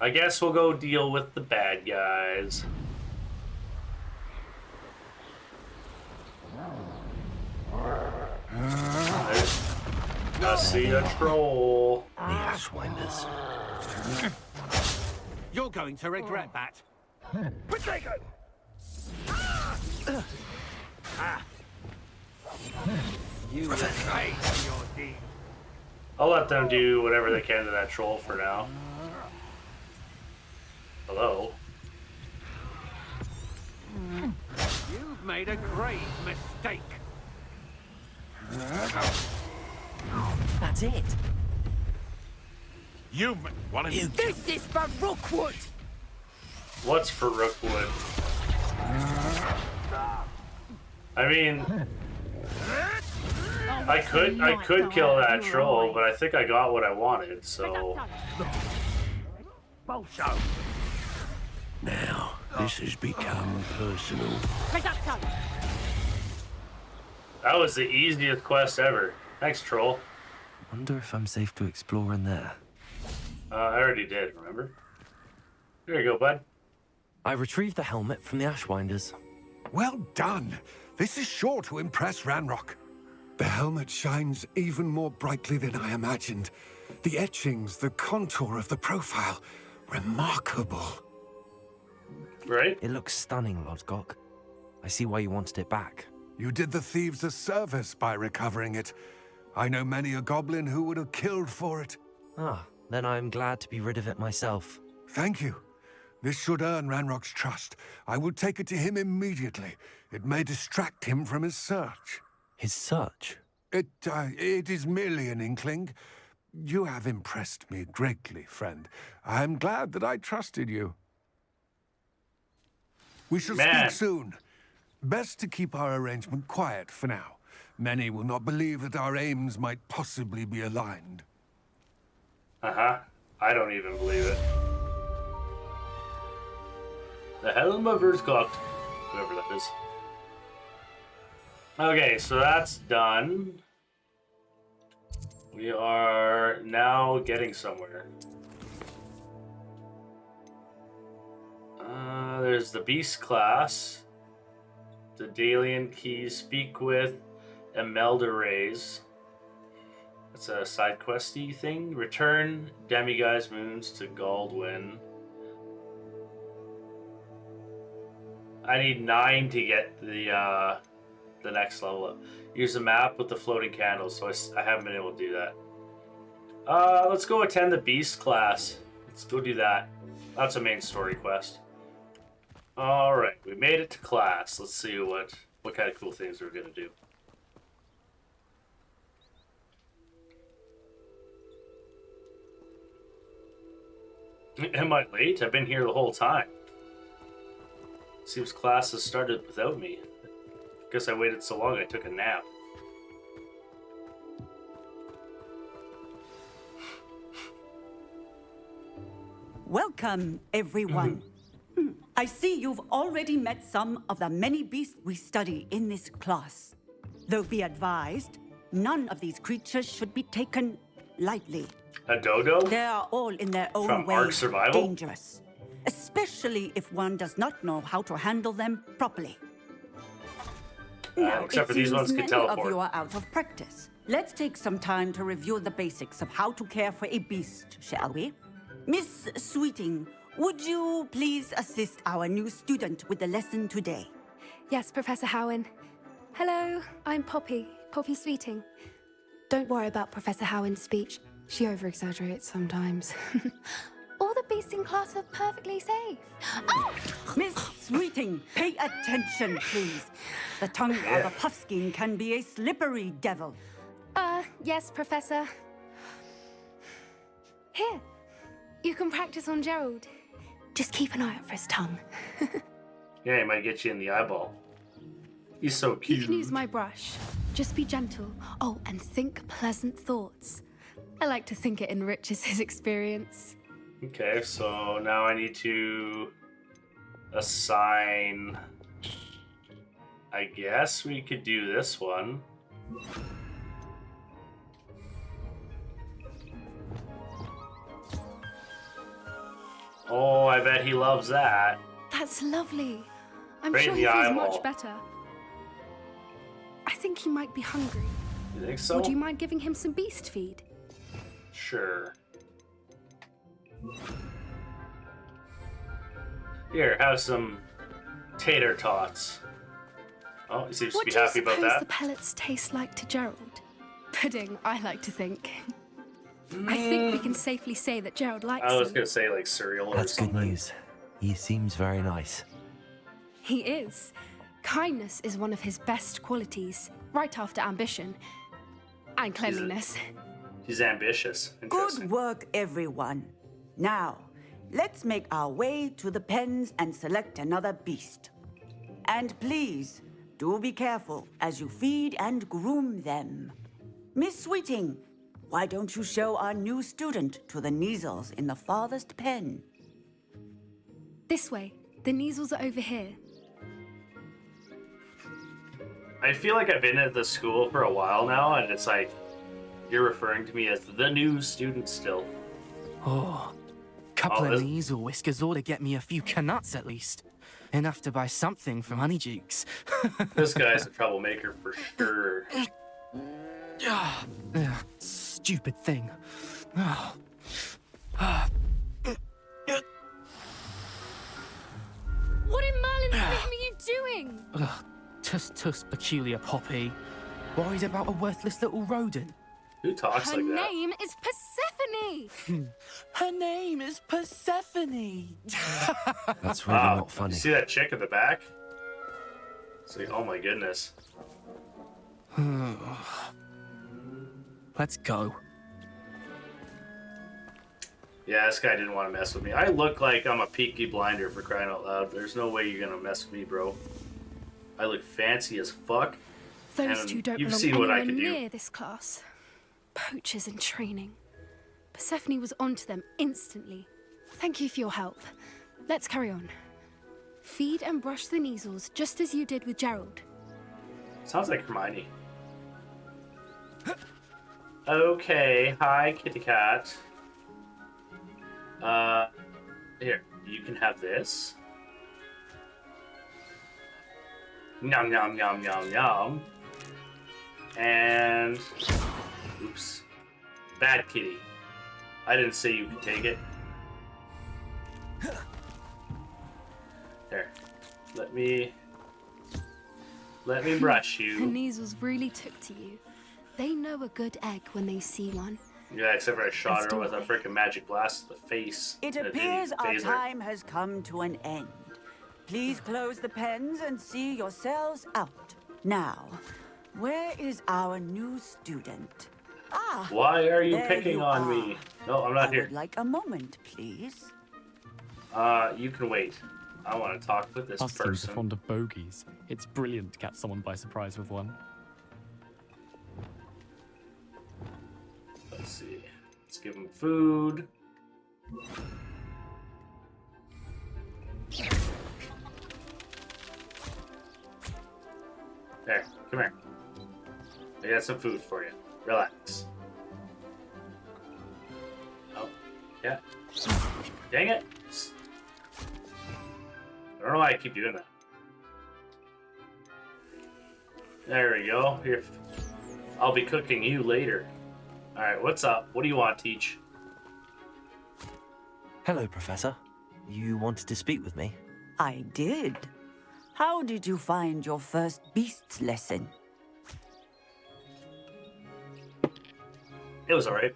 I guess we'll go deal with the bad guys. I see a troll. The Ashwinders. You're going to regret that. Potato! You will pay for your deed. I'll let them do whatever they can to that troll for now. Hello? You've made a grave mistake. That's it. You want to... This is for Rookwood! What's for Rookwood? I mean, I could kill that troll, but I think I got what I wanted, so... Now, this has become personal. That was the easiest quest ever. Thanks, troll. Wonder if I'm safe to explore in there. I already did, remember? Here you go, bud. I retrieved the helmet from the Ashwinders. Well done. This is sure to impress Ranrock. The helmet shines even more brightly than I imagined. The etchings, the contour of the profile, remarkable. Right? It looks stunning, Lodgok. I see why you wanted it back. You did the thieves a service by recovering it. I know many a goblin who would have killed for it. Ah, then I'm glad to be rid of it myself. Thank you. This should earn Ranrock's trust. I will take it to him immediately. It may distract him from his search. His search? It is merely an inkling. You have impressed me greatly, friend. I am glad that I trusted you. We shall speak soon. Best to keep our arrangement quiet for now. Many will not believe that our aims might possibly be aligned. Uh-huh. I don't even believe it. The helm of Urzgok. Whoever that is. Okay, so that's done. We are now getting somewhere. There's the Beast class. The Dalian Keys. Speak with Imelda Rays. That's a side questy thing. Return Demiguise moons to Galdwyn. I need 9 to get the next level up. Use the map with the floating candles, so I haven't been able to do that. Let's go attend the Beast class. Let's go do that. That's a main story quest. Alright, we made it to class. Let's see what kind of cool things we're going to do. Am I late? I've been here the whole time. Seems class has started without me. Guess I waited so long I took a nap. Welcome, everyone. I see you've already met some of the many beasts we study in this class. Though be advised, none of these creatures should be taken lightly. A dodo? They are all in their own From way Ark Survival? dangerous, especially if one does not know how to handle them properly. Now, except for these ones can many teleport. of you are out of practice. Let's take some time to review the basics of how to care for a beast, shall we? Miss Sweeting, would you please assist our new student with the lesson today? Yes, Professor Howin. Hello, I'm Poppy Sweeting. Don't worry about Professor Howin's speech. She over-exaggerates sometimes. All the beasts in class are perfectly safe. Oh! Miss Sweeting, pay attention, please. The tongue of a puffskein can be a slippery devil. Yes, Professor. Here, you can practice on Gerald. Just keep an eye out for his tongue. Yeah, he might get you in the eyeball. He's so cute. You can use my brush. Just be gentle. Oh, and think pleasant thoughts. I like to think it enriches his experience. Okay, so now I need to assign... I guess we could do this one. I bet he loves that. That's lovely. I'm Right sure in he the feels eyeball. much better. I think he might be hungry. You think so? Would you mind giving him some beast feed? Sure. Here, have some tater tots. Oh, he seems What to be do you happy about suppose that. the pellets taste like to Gerald? Pudding, I like to think. I think we can safely say that Gerald likes I was them. gonna say like cereal or That's something. good news. He seems very nice. He is. Kindness is one of his best qualities, right after ambition. And cleanliness. He's ambitious. Good Interesting. work, everyone. Now, let's make our way to the pens and select another beast. And please, do be careful as you feed and groom them. Miss Sweeting, why don't you show our new student to the Kneazles in the farthest pen? This way. The Kneazles are over here. I feel like I've been at the school for a while now, and it's like you're referring to me as the new student still. Oh, couple Oh, of this- Kneazle whiskers ought to get me a few canuts at least. Enough to buy something from Honeydukes. This guy's a troublemaker for sure. Stupid thing. What in Merlin's name are you doing? Tuss, peculiar Poppy. Worried about a worthless little rodent. Who talks Her like that? name is Persephone. Her name is Persephone. That's really Wow, not funny. You see that chick in the back? It's like, oh my goodness. Let's go. Yeah, this guy didn't want to mess with me. I look like I'm a Peaky Blinder, for crying out loud. There's no way you're gonna mess with me, bro. I look fancy as fuck. Those And two don't you've belong seen what I anywhere can do. near this class. Poachers in training. Persephone was onto them instantly. Thank you for your help. Let's carry on. Feed and brush the Kneazles just as you did with Gerald. Sounds like Hermione. Okay, hi, kitty cat. Here, you can have this. Nom nom nom nom nom. And oops, bad kitty. I didn't say you could take it. There, let me brush The you. Kneazles really took to you. They know a good egg when they see one. Yeah, except for I shot Let's her do with a it. freaking magic blast to the face. It and didn't appears our phase her. time has come to an end. Please close the pens and see yourselves out. Now, where is our new student? Ah, Why are you there picking you on are. me? No, I'm I not here. would like a moment, please. You can wait. I want to talk with this Us are person. fond of bogeys. It's brilliant to catch someone by surprise with one. Let's see. Let's give him food. There, come here. I got some food for you. Relax. Oh, yeah. Dang it. I don't know why I keep doing that. There we go. Here, I'll be cooking you later. All right, what's up? What do you want, Teach? Hello, Professor. You wanted to speak with me? I did. How did you find your first beasts lesson? It was all right.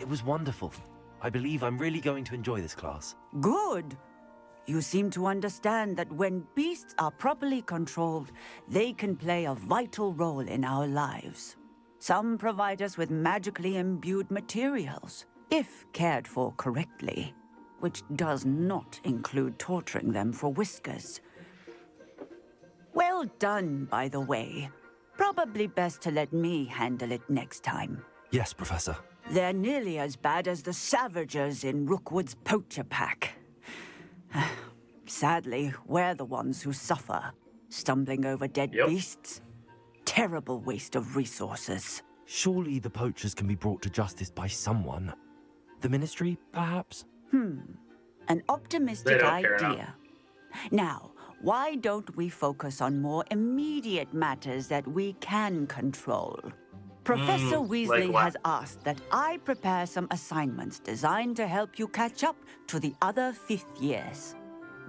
It was wonderful. I believe I'm really going to enjoy this class. Good. You seem to understand that when beasts are properly controlled, they can play a vital role in our lives. Some provide us with magically imbued materials, if cared for correctly, which does not include torturing them for whiskers. Well done, by the way. Probably best to let me handle it next time. Yes, Professor. They're nearly as bad as the Savagers in Rookwood's poacher pack. Sadly, we're the ones who suffer, stumbling over dead Yep. beasts. Terrible waste of resources. Surely the poachers can be brought to justice by someone. The Ministry, perhaps? An optimistic idea. Now, why don't we focus on more immediate matters that we can control? Professor Weasley has asked that I prepare some assignments designed to help you catch up to the other 5th years.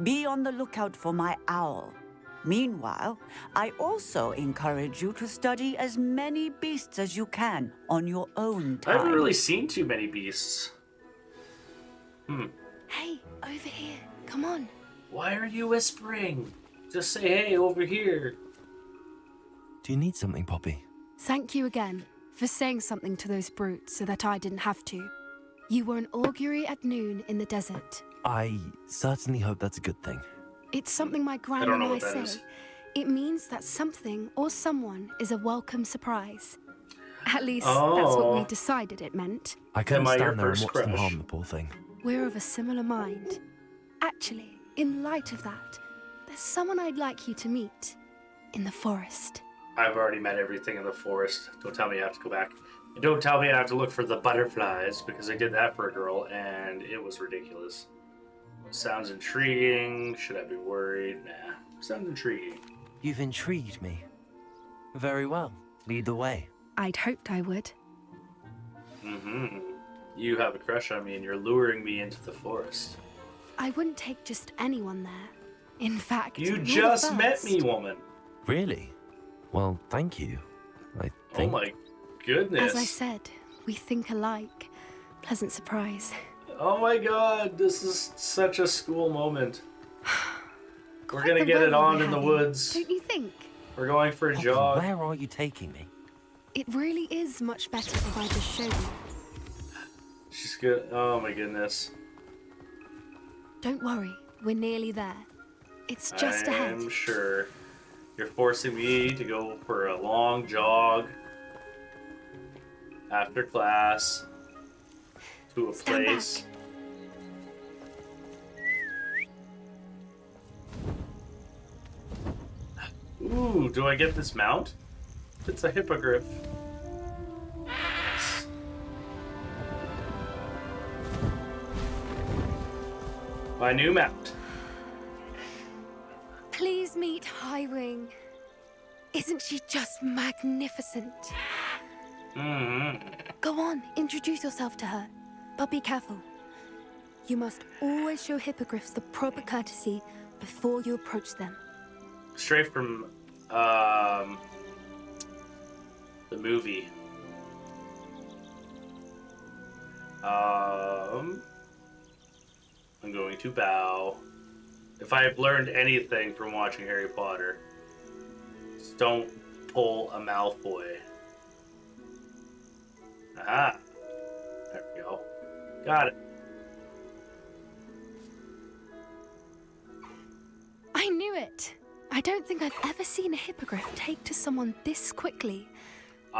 Be on the lookout for my owl. Meanwhile, I also encourage you to study as many beasts as you can on your own time. I haven't really seen too many beasts. Hey, over here. Come on. Why are you whispering? Just say, hey, over here. Do you need something, Poppy? Thank you again for saying something to those brutes so that I didn't have to. You were an augury at noon in the desert. I certainly hope that's a good thing. It's something my grandma and I say. It means that something or someone is a welcome surprise. At least that's what we decided it meant. I couldn't stand there and watch them harm the poor thing. We're of a similar mind. Actually, in light of that, there's someone I'd like you to meet in the forest. I've already met everything in the forest. Don't tell me I have to go back. And don't tell me I have to look for the butterflies, because I did that for a girl, and it was ridiculous. Sounds intriguing. Should I be worried? Nah. Sounds intriguing. You've intrigued me. Very well. Lead the way. I'd hoped I would. You have a crush on me, and you're luring me into the forest. I wouldn't take just anyone there. In fact, you just met me, woman. Really? Well, thank you. I think... Oh my goodness. As I said, we think alike. Pleasant surprise. Oh my god, this is such a school moment. We're gonna get it on in the woods. Don't you think? We're going for a jog. Where are you taking me? It really is much better if I just show you. She's good. Oh my goodness. Don't worry, we're nearly there. It's just ahead. I'm sure. You're forcing me to go for a long jog after class to a place. Ooh, do I get this mount? It's a hippogriff. My new mount. Please meet Highwing. Isn't she just magnificent? Go on, introduce yourself to her. But be careful. You must always show hippogriffs the proper courtesy before you approach them. Straight from the movie. I'm going to bow. If I have learned anything from watching Harry Potter, just don't pull a Malfoy. Aha! There we go. Got it. I knew it! I don't think I've ever seen a hippogriff take to someone this quickly.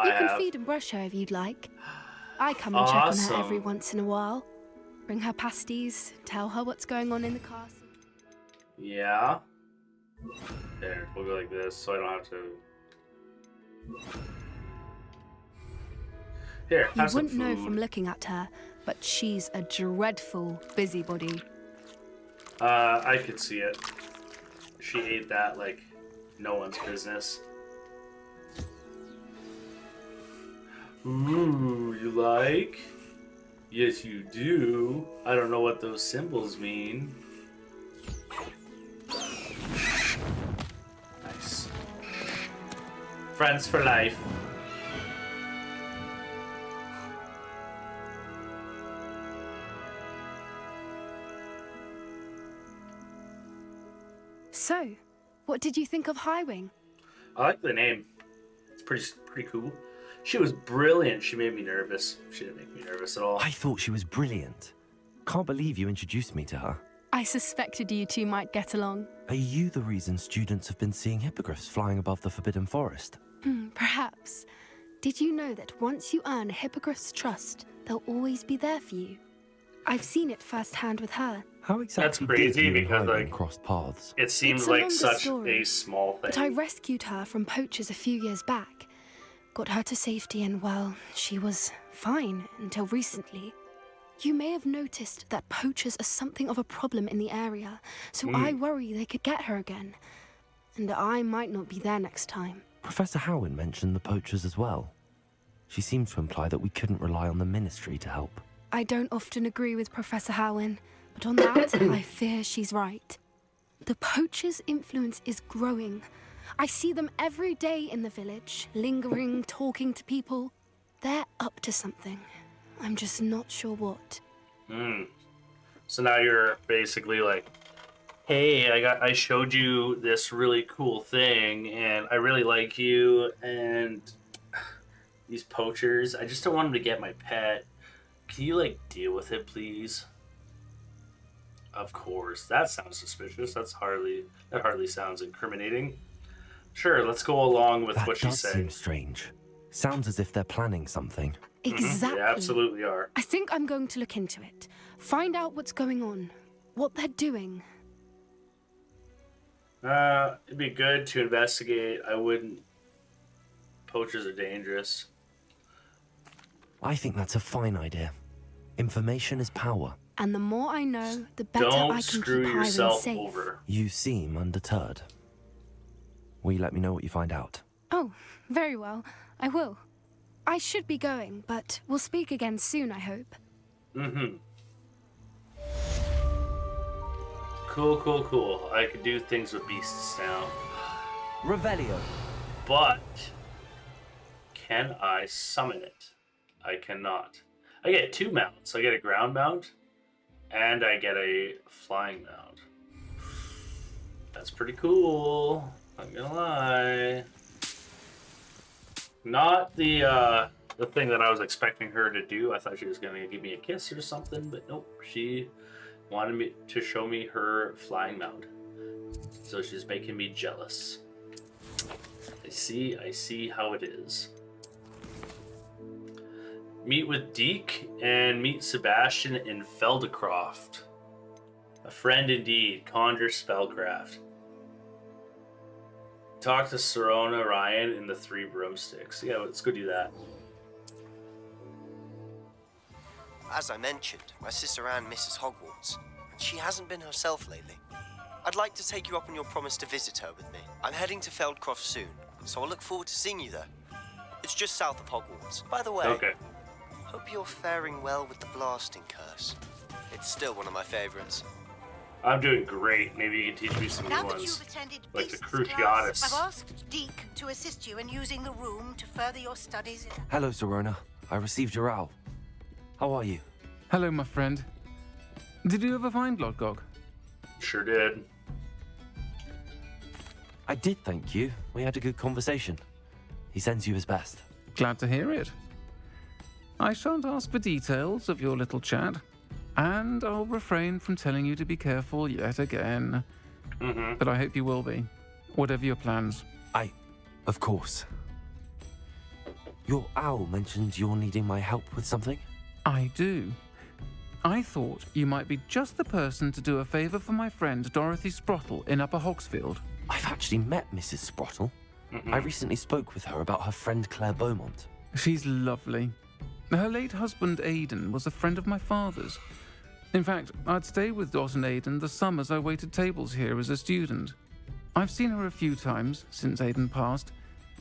You can feed and brush her if you'd like. I come and check on her every once in a while. Bring her pasties, tell her what's going on in the castle. Yeah. There, we'll go like this so I don't have to... Here, You have some wouldn't know food. from looking at her, but she's a dreadful busybody. I could see it. She ate that like no one's business. Ooh, you like? Yes, you do. I don't know what those symbols mean. Nice. Friends for life. So, what did you think of Highwing? I like the name. It's pretty cool. She was brilliant. She made me nervous. She didn't make me nervous at all. I thought she was brilliant. Can't believe you introduced me to her. I suspected you two might get along. Are you the reason students have been seeing hippogriffs flying above the Forbidden Forest? Perhaps. Did you know that once you earn a hippogriff's trust, they'll always be there for you? I've seen it firsthand with her. How exactly That's crazy did you because, and Highwing like, cross paths? It seems It's a like longer such story, a small thing. But I rescued her from poachers a few years back. Got her to safety and, well, she was fine until recently. You may have noticed that poachers are something of a problem in the area, so I worry they could get her again. And I might not be there next time. Professor Howin mentioned the poachers as well. She seemed to imply that we couldn't rely on the Ministry to help. I don't often agree with Professor Howin, but on that, I fear she's right. The poachers' influence is growing. I see them every day in the village, lingering, talking to people. They're up to something. I'm just not sure what. So now you're basically like, hey, I showed you this really cool thing, and I really like you, and these poachers, I just don't want them to get my pet. Can you, like, deal with it, please? Of course. That sounds suspicious. That hardly sounds incriminating. Sure, let's go along with what she's saying. That does seem strange. Sounds as if they're planning something. Exactly. They absolutely are. I think I'm going to look into it. Find out what's going on. What they're doing. It'd be good to investigate. I wouldn't. Poachers are dangerous. I think that's a fine idea. Information is power. And the more I know, the better I Don't can screw keep Highwing yourself safe. over. You seem undeterred. Will you let me know what you find out? Oh, very well. I will. I should be going, but we'll speak again soon, I hope. Cool. I could do things with beasts now. Revelio. But can I summon it? I cannot. I get 2 mounts. I get a ground mount, and I get a flying mount. That's pretty cool. Not gonna lie. Not the thing that I was expecting her to do. I thought she was gonna give me a kiss or something, but nope. She wanted me to show me her flying mount. So she's making me jealous. I see how it is. Meet with Deke and meet Sebastian in Feldecroft. A friend indeed. Conjure spellcraft. Talk to Serona Ryan in the 3 broomsticks. Yeah, let's go do that. As I mentioned, my sister Anne misses Hogwarts, and she hasn't been herself lately. I'd like to take you up on your promise to visit her with me. I'm heading to Feldcroft soon, so I'll look forward to seeing you there. It's just south of Hogwarts. By the way, Okay. hope you're faring well with the blasting curse. It's still one of my favorites. I'm doing great. Maybe you can teach me some Now new that ones. you've attended Like the Beast's Cruciatus. class, I've asked Deke to assist you in using the room to further your studies in... Hello, Serona. I received your owl. How are you? Hello, my friend. Did you ever find Lodgog? Sure did. I did, thank you. We had a good conversation. He sends you his best. Glad to hear it. I shan't ask for details of your little chat, and I'll refrain from telling you to be careful yet again. But I hope you will be, whatever your plans. Of course. Your owl mentioned you're needing my help with something? I do. I thought you might be just the person to do a favour for my friend Dorothy Sprottle in Upper Hogsfield. I've actually met Mrs. Sprottle. I recently spoke with her about her friend Claire Beaumont. She's lovely. Her late husband Aidan was a friend of my father's. In fact, I'd stay with Dot and Aidan the summers I waited tables here as a student. I've seen her a few times since Aidan passed,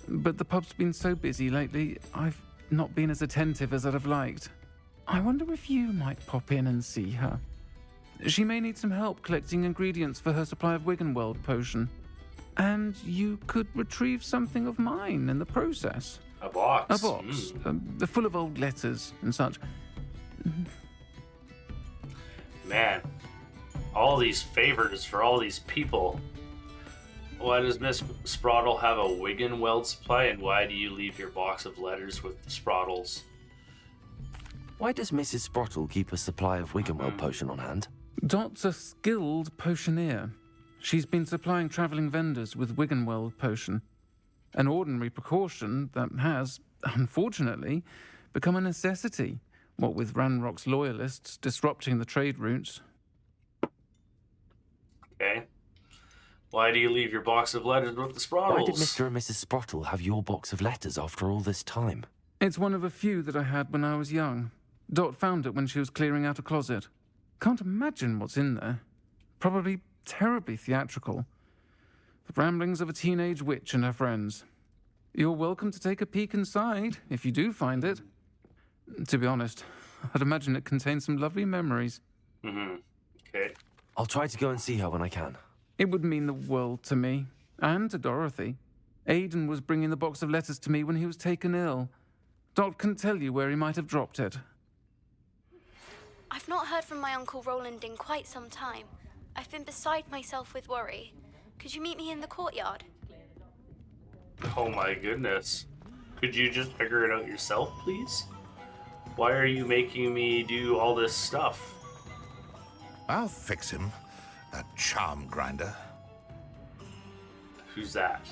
but the pub's been so busy lately, I've not been as attentive as I'd have liked. I wonder if you might pop in and see her. She may need some help collecting ingredients for her supply of Wiggenweld potion. And you could retrieve something of mine in the process. A box. A box, full of old letters and such. Man, all these favors for all these people. Why does Miss Sprottle have a Wiggenweld supply, and why do you leave your box of letters with the Sprottles? Why does Mrs. Sprottle keep a supply of Wiggenweld potion on hand? Dot's a skilled potioneer. She's been supplying travelling vendors with Wiggenweld potion. An ordinary precaution that has, unfortunately, become a necessity, what with Ranrock's loyalists disrupting the trade routes. Okay. Why do you leave your box of letters with the Sprottles? Why did Mr. and Mrs. Sprottle have your box of letters after all this time? It's one of a few that I had when I was young. Dot found it when she was clearing out a closet. Can't imagine what's in there. Probably terribly theatrical. The ramblings of a teenage witch and her friends. You're welcome to take a peek inside, if you do find it. To be honest, I'd imagine it contains some lovely memories. Okay. I'll try to go and see her when I can. It would mean the world to me, and to Dorothy. Aiden was bringing the box of letters to me when he was taken ill. Dot can tell you where he might have dropped it. I've not heard from my Uncle Roland in quite some time. I've been beside myself with worry. Could you meet me in the courtyard? Oh my goodness. Could you just figure it out yourself, please? Why are you making me do all this stuff? I'll fix him. That charm grinder. Who's that?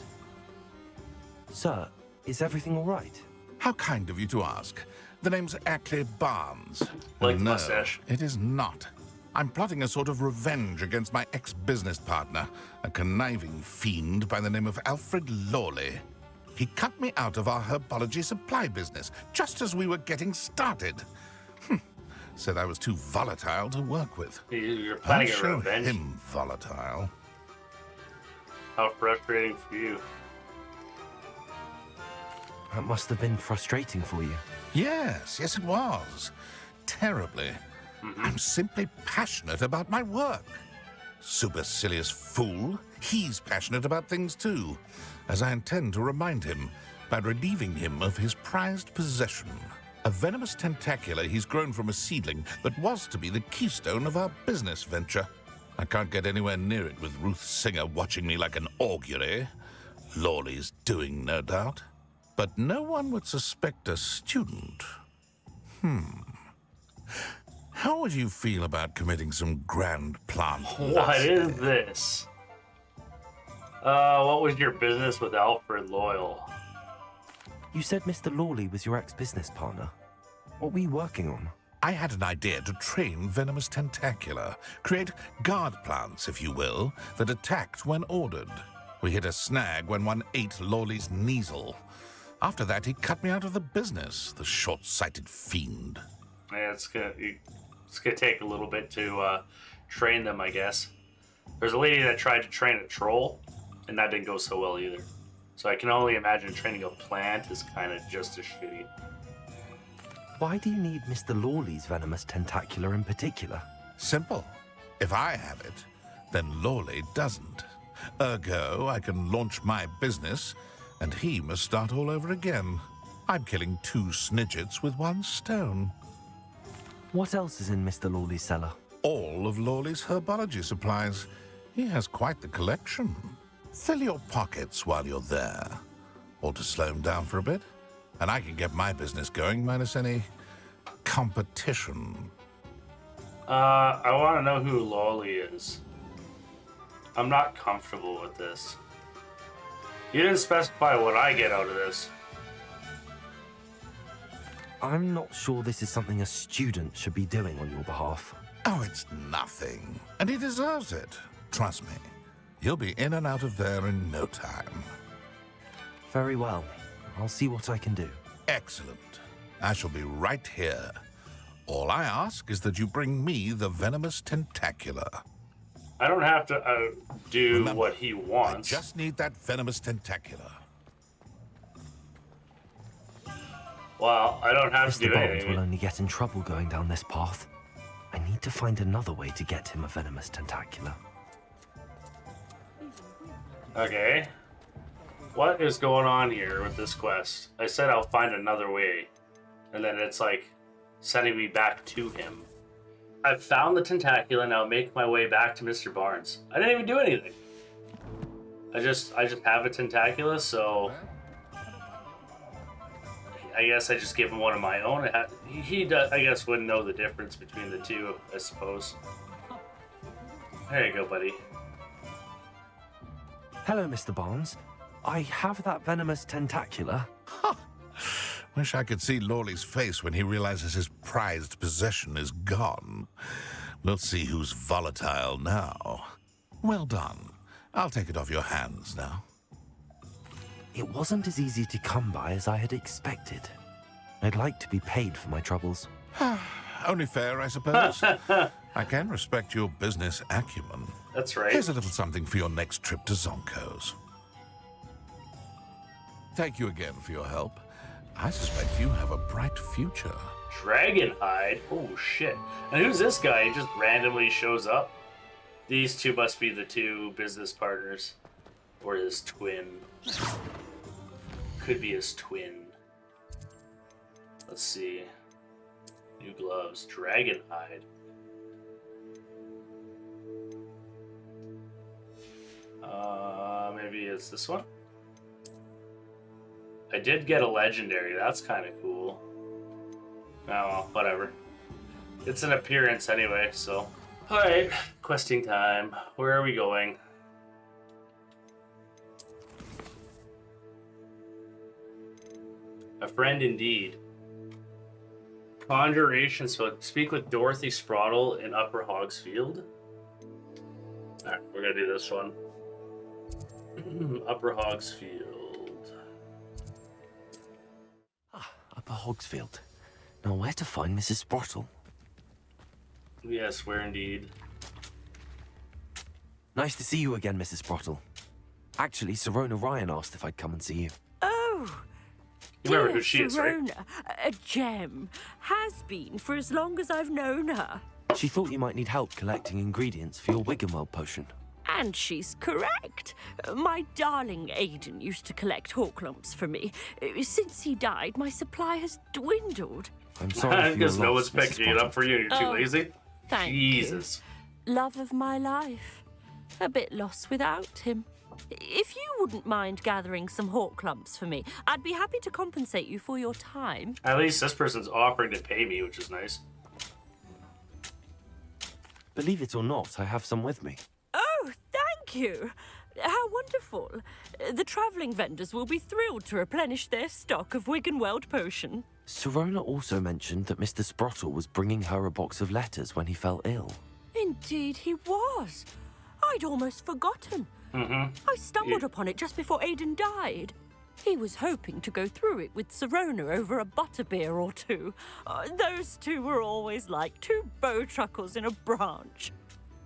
Sir, is everything all right? How kind of you to ask. The name's Ackley Barnes. Like the No, mustache. it is not. I'm plotting a sort of revenge against my ex-business partner, a conniving fiend by the name of Alfred Lawley. He cut me out of our herbology supply business just as we were getting started. Said I was too volatile to work with. You're I'll planning a show revenge? him volatile. How frustrating for you. That must have been frustrating for you. Yes, it was. Terribly. I'm simply passionate about my work. Supercilious fool. He's passionate about things too, as I intend to remind him by relieving him of his prized possession. A venomous tentacula he's grown from a seedling that was to be the keystone of our business venture. I can't get anywhere near it with Ruth Singer watching me like an augury. Lawley's doing, no doubt. But no one would suspect a student. How would you feel about committing some grand plant? What is this? What was your business with Alfred Loyal? You said Mr. Lawley was your ex-business partner. What were you working on? I had an idea to train venomous tentacula, create guard plants, if you will, that attacked when ordered. We hit a snag when one ate Lawley's Kneazle. After that, he cut me out of the business, the short-sighted fiend. Yeah, it's gonna take a little bit to train them, I guess. There's a lady that tried to train a troll, and that didn't go so well either. So I can only imagine training a plant is kind of just as shitty. Why do you need Mr. Lawley's venomous tentacula in particular? Simple. If I have it, then Lawley doesn't. Ergo, I can launch my business, and he must start all over again. I'm killing 2 snidgets with 1 stone. What else is in Mr. Lawley's cellar? All of Lawley's herbology supplies. He has quite the collection. Fill your pockets while you're there. Or to slow him down for a bit. And I can get my business going minus any competition. I want to know who Lawley is. I'm not comfortable with this. You didn't specify what I get out of this. I'm not sure this is something a student should be doing on your behalf. Oh, it's nothing. And he deserves it. Trust me. He'll be in and out of there in no time. Very well. I'll see what I can do. Excellent. I shall be right here. All I ask is that you bring me the venomous tentacula. I don't have to do Remember, what he wants. I just need that venomous tentacula. Well, I don't have to Mr. do Barnes anything. will only get in trouble going down this path. I need to find another way to get him a venomous tentacula. Okay. What is going on here with this quest? I said I'll find another way. And then it's like sending me back to him. I've found the tentacula, now make my way back to Mr. Barnes. I didn't even do anything. I just have a tentacula, so I guess I just give him one of my own. He does, I guess, wouldn't know the difference between the two, I suppose. There you go, buddy. Hello, Mr. Barnes. I have that venomous tentacula. Wish I could see Lawley's face when he realizes his prized possession is gone. We'll see who's volatile now. Well done. I'll take it off your hands now. It wasn't as easy to come by as I had expected. I'd like to be paid for my troubles. Only fair, I suppose. I can respect your business acumen. That's right. Here's a little something for your next trip to Zonko's. Thank you again for your help. I suspect you have a bright future. Dragonhide? Oh, shit. And who's this guy? He just randomly shows up? These two must be the two business partners. Or his twin. Could be his twin. Let's see. New gloves. Dragonhide. Maybe it's this one? I did get a legendary. That's kind of cool. Oh, well, whatever. It's an appearance anyway, so. Alright, questing time. Where are we going? A friend indeed. Conjuration, so speak with Dorothy Sprottle in Upper Hogsfield. Alright, we're gonna do this one. Upper Hogsfield. Upper Hogsfield. Now, where to find Mrs. Sprottle? Yes, where indeed. Nice to see you again, Mrs. Sprottle. Actually, Sirona Ryan asked if I'd come and see you. Oh, You remember who she is, right? Sirona, a gem. Has been for as long as I've known her. She thought you might need help collecting ingredients for your Wiggenweld potion. And she's correct. My darling Aiden used to collect hawk lumps for me. Since he died, my supply has dwindled. I'm sorry for your Because no loss, one's Mrs. picking it up Sprottle. for you and you're too lazy? Thank Jesus. you. Love of my life. A bit lost without him. If you wouldn't mind gathering some hawk lumps for me, I'd be happy to compensate you for your time. At least this person's offering to pay me, which is nice. Believe it or not, I have some with me. Oh, thank you. How wonderful. The travelling vendors will be thrilled to replenish their stock of Wiggenweld potion. Sirona also mentioned that Mr. Sprottle was bringing her a box of letters when he fell ill. Indeed he was. I'd almost forgotten. I stumbled upon it just before Aiden died. He was hoping to go through it with Sirona over a butterbeer or two. Those two were always like two bowtruckles in a branch.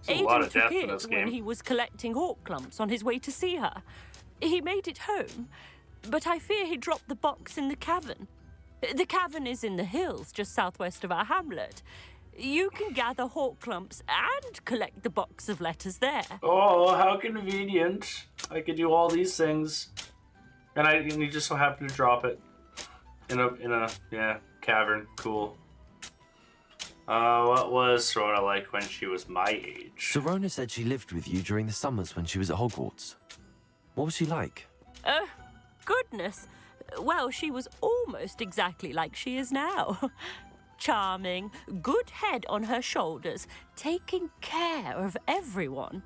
There's a lot Aiden of took death in it this when game. he was collecting hawk lumps on his way to see her. He made it home, but I fear he dropped the box in the cavern. The cavern is in the hills just southwest of our hamlet. You can gather hawk lumps and collect the box of letters there. Oh, how convenient. I could do all these things. And you just so happen to drop it in a cavern. Cool. What was Sirona like when she was my age? Sirona said she lived with you during the summers when she was at Hogwarts. What was she like? Goodness. Well, she was almost exactly like she is now. Charming, good head on her shoulders, taking care of everyone.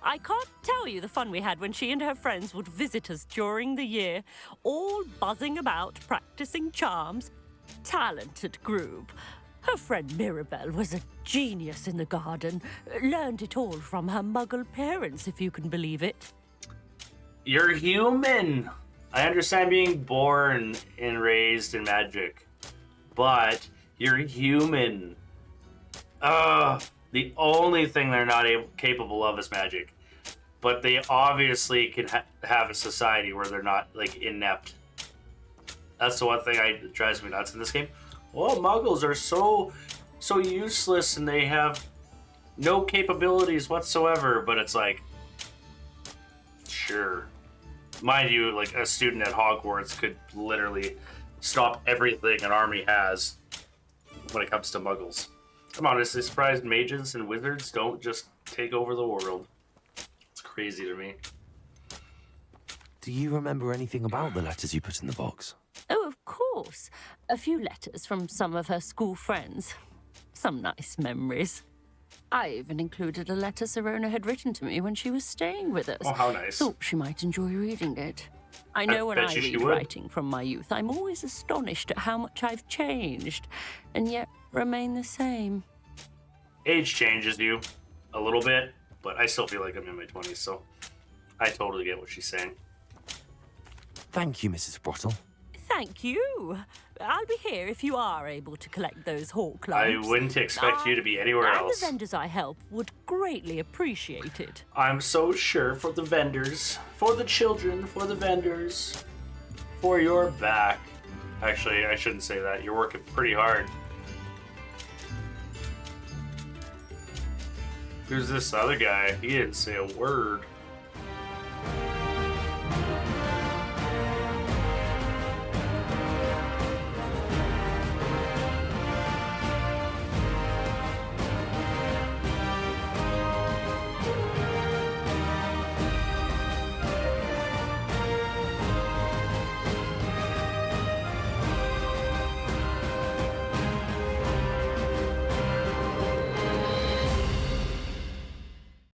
I can't tell you the fun we had when she and her friends would visit us during the year, all buzzing about, practicing charms. Talented group. Her friend Mirabelle was a genius in the garden. Learned it all from her muggle parents, if you can believe it. You're human. I understand being born and raised in magic, but you're human. The only thing they're not capable of is magic, but they obviously can have a society where they're not like inept. That's the one thing that drives me nuts in this game. Well, Muggles are so useless and they have no capabilities whatsoever. But it's like, sure. Mind you, like a student at Hogwarts could literally stop everything an army has when it comes to Muggles. I'm honestly surprised mages and wizards don't just take over the world. It's crazy to me. Do you remember anything about the letters you put in the box? Oh, of course. A few letters from some of her school friends. Some nice memories. I even included a letter Sirona had written to me when she was staying with us. Oh, how nice. Thought she might enjoy reading it. I know when I read writing from my youth, I'm always astonished at how much I've changed, and yet remain the same. Age changes you a little bit, but I still feel like I'm in my 20s, so I totally get what she's saying. Thank you, Mrs. Sprottle. thank you. I'll be here if you are able to collect those hawk I lumps. wouldn't expect you to be anywhere and else. the vendors I help would greatly appreciate it. I'm so sure for the vendors, for the children, for the vendors, for your back. Actually, I shouldn't say that. You're working pretty hard. Who's this other guy? He didn't say a word.